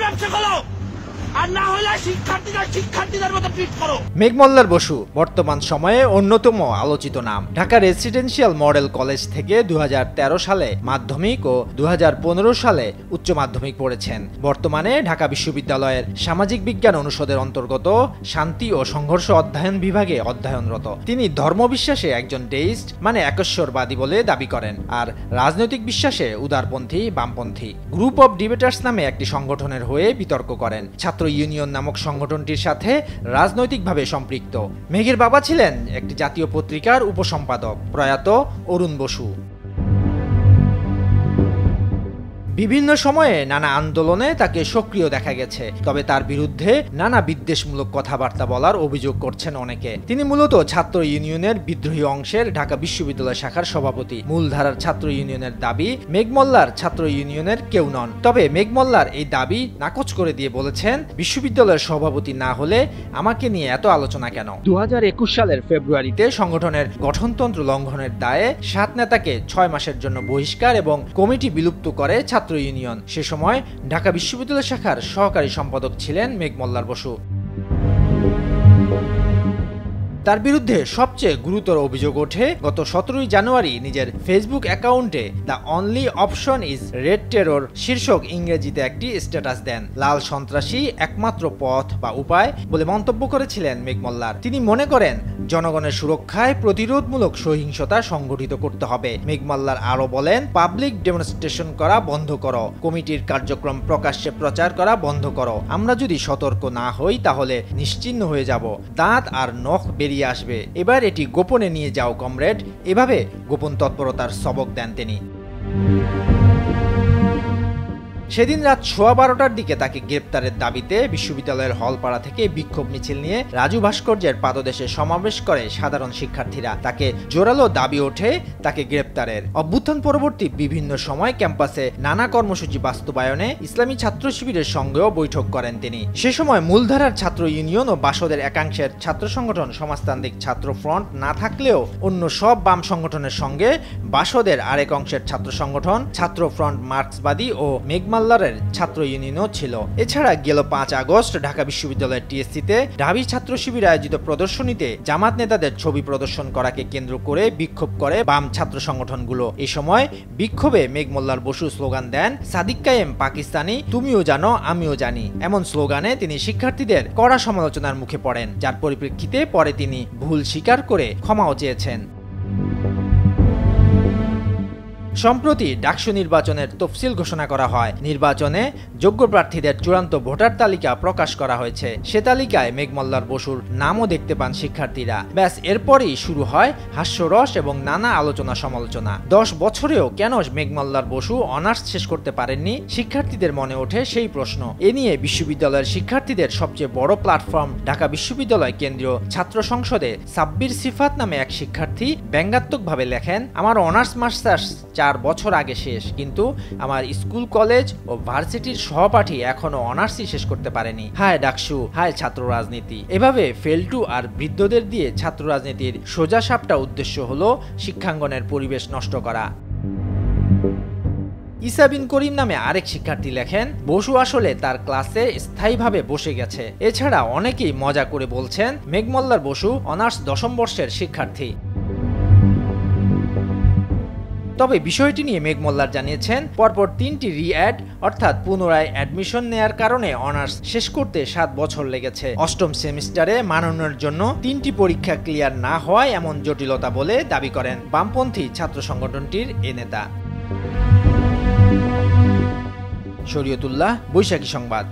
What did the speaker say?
ব্যবসা করো, আর না হলে শিক্ষার্থীদের মতো ট্রিট করো। মেঘমল্লার বসু বর্তমান সময়ে অন্যতম আলোচিত নাম। ঢাকা রেসিডেন্সিয়াল মডেল কলেজ থেকে 2013 সালে মাধ্যমিক ও 2015 সালে উচ্চ মাধ্যমিক পড়েছেন। বর্তমানে ঢাকা বিশ্ববিদ্যালয়ের সামাজিক বিজ্ঞান অনুষদের অন্তর্গত শান্তি ও সংঘর্ষ অধ্যয়ন বিভাগে অধ্যয়নরত। তিনি ধর্মবিশ্বাসে একজন ডেইস্ট মানে একেশ্বরবাদী বলে দাবি করেন, আর রাজনৈতিক বিশ্বাসে উদারপন্থী বামপন্থী। গ্রুপ অব ডিবেটার্স নামে একটি সংগঠনের হয়ে বিতর্ক করেন। ছাত্র ইউনিয়ন নামক সংগঠনটির সাথে রাজনৈতিকভাবে সম্পৃক্ত। মেঘের বাবা ছিলেন একটি জাতীয় পত্রিকার উপসম্পাদক প্রয়াত অরুণ বসু। বিভিন্ন সময়ে নানা আন্দোলনে তাকে সক্রিয় দেখা গেছে, তবে তার বিরুদ্ধে নানা বিদ্বেষমূলক কথাবার্তা বলার অভিযোগ করছেন অনেকে। তিনি মূলত ছাত্র ইউনিয়নের বিদ্রোহী অংশের ঢাকা বিশ্ববিদ্যালয় শাখার সভাপতি। মূলধারার ছাত্র ইউনিয়নের দাবি মেঘমল্লার ছাত্র ইউনিয়নের কেউ নন। তবে মেঘমল্লার এই দাবি নাকচ করে দিয়ে বলেছেন, বিশ্ববিদ্যালয়ের সভাপতি না হলে আমাকে নিয়ে এত আলোচনা কেন। 2021 সালের ফেব্রুয়ারিতে সংগঠনের গঠনতন্ত্র লঙ্ঘনের দায়ে 7 নেতাকে 6 মাসের জন্য বহিষ্কার এবং কমিটি বিলুপ্ত করে ছাত্র ইউনিয়ন। সে সময় ঢাকা বিশ্ববিদ্যালয় শাখার সহকারী সম্পাদক ছিলেন মেঘমল্লার বসু। তার বিরুদ্ধে সবচেয়ে গুরুতর অভিযোগ ওঠে গত 17 জানুয়ারি নিজের ফেসবুক অ্যাকাউন্টে the only option is red terror শীর্ষক ইংরেজিতে একটি স্ট্যাটাস দেন। লাল সন্ত্রাসী একমাত্র পথ বা উপায় বলে মন্তব্য করেছিলেন মেঘমল্লার। তিনি মনে করেন জনগণের সুরক্ষায় প্রতিরোধমূলক সহিংসতা সংগঠিত করতে হবে। মেঘমল্লার আরও বলেন, পাবলিক ডেমনস্ট্রেশন করা বন্ধ করো, কমিটির কার্যক্রম প্রকাশ্যে প্রচার করা বন্ধ করো। আমরা যদি সতর্ক না হই তাহলে নিশ্চিহ্ন হয়ে যাব, দাঁত আর নখ বেরিয়ে আসবে। এবার এটি গোপনে নিয়ে যাও কমরেড। এভাবে গোপন তৎপরতার সবক দেন তিনি। সেদিন রাত 12:15টার দিকে তাকে গ্রেপ্তারের দাবিতে বিশ্ববিদ্যালয়ের হলপাড়া থেকে বিক্ষোভ মিছিল নিয়ে রাজু ভাস্কর্যের পাদদেশে সমাবেশ করে সাধারণ শিক্ষার্থীরা। তাকে জোরালো দাবি ওঠে তাকে গ্রেপ্তারের। অভ্যুত্থান পরবর্তী বিভিন্ন সময় ক্যাম্পাসে নানা কর্মসূচি বাস্তবায়নে ইসলামী ছাত্র শিবিরের সঙ্গেও বৈঠক করেন তিনি। সে সময় মূলধারার ছাত্র ইউনিয়ন ও বাসদের একাংশের ছাত্র সংগঠন সমাজতান্ত্রিক ছাত্র ফ্রন্ট না থাকলেও অন্য সব বাম সংগঠনের সঙ্গে বাসদের আরেক অংশের ছাত্র সংগঠন ছাত্র ফ্রন্ট মার্ক্সবাদী ও মেঘমল্লারের ছাত্র ইউনিয়নও ছিল। এছাড়া গেল 5 আগস্ট ঢাকা বিশ্ববিদ্যালয়ের টিএসসিতে ঢাবি ছাত্র শিবির আয়োজিত প্রদর্শনীতে জামাত নেতাদের ছবি প্রদর্শন করাকে কেন্দ্র করে বিক্ষোভ করে বাম ছাত্র সংগঠনগুলো। এই সময় বিক্ষোভে মেঘমল্লার বসু স্লোগান দেন, সাদিক কায়েম পাকিস্তানি, তুমিও জানো আমিও জানি। এমন স্লোগানে তিনি শিক্ষার্থীদের কড়া সমালোচনার মুখে পড়েন, যার পরিপ্রেক্ষিতে পরে তিনি ভুল স্বীকার করে ক্ষমাও চেয়েছেন। সম্প্রতি ডাকসু নির্বাচনের তফসিল ঘোষণা করা হয়। নির্বাচনে যোগ্য প্রার্থীদের চূড়ান্ত ভোটার তালিকা প্রকাশ করা হয়েছে। সে তালিকায় মেঘমল্লার বসুর নামও দেখতে পান শিক্ষার্থীরা। ব্যাস এরপরই শুরু হয় হাস্যরস এবং নানা আলোচনা সমালোচনা। 10 বছরেও কেন মেঘমল্লার বসু অনার্স শেষ করতে পারেননি, শিক্ষার্থীদের মনে ওঠে সেই প্রশ্ন। এ নিয়ে বিশ্ববিদ্যালয়ের শিক্ষার্থীদের সবচেয়ে বড় প্ল্যাটফর্ম ঢাকা বিশ্ববিদ্যালয় কেন্দ্রীয় ছাত্র সংসদে সাব্বির সিফাত নামে এক শিক্ষার্থী ব্যঙ্গাত্মকভাবে লেখেন, আমার অনার্স মাস্টার্স 4 বছর আগে শেষ, কিন্তু আমার স্কুল কলেজ ও ভার্সিটির সহপাঠী এখনো অনার্সই শেষ করতে পারেনি। হায় ডাকসু, হায় ছাত্র রাজনীতি। এভাবে ফেলটু আর বৃদ্ধদের দিয়ে ছাত্র রাজনীতির সোজা সাপটা উদ্দেশ্য হলো শিক্ষাঙ্গনের পরিবেশ নষ্ট করা। ইসা বিন করিম নামে আরেক শিক্ষার্থী লেখেন, বসু আসলে তার ক্লাসে স্থায়ীভাবে বসে গেছে। এছাড়া অনেকেই মজা করে বলছেন মেঘমল্লার বসু অনার্স 10ম বর্ষের শিক্ষার্থী। তবে বিষয়টি নিয়ে মেঘমল্লার জানিয়েছেন, পরপর 3টি রি-অ্যাড অর্থাৎ পুনরায় অ্যাডমিশন নেয়ার কারণে অনার্স শেষ করতে 7 বছর লেগেছে। 8ম সেমিস্টারে মাননের জন্য 3টি পরীক্ষা ক্লিয়ার না হওয়ায় এমন জটিলতা বলে দাবি করেন বামপন্থী ছাত্র সংগঠনটির এ নেতা। শরীয়তুল্লাহ, বৈশাখী সংবাদ।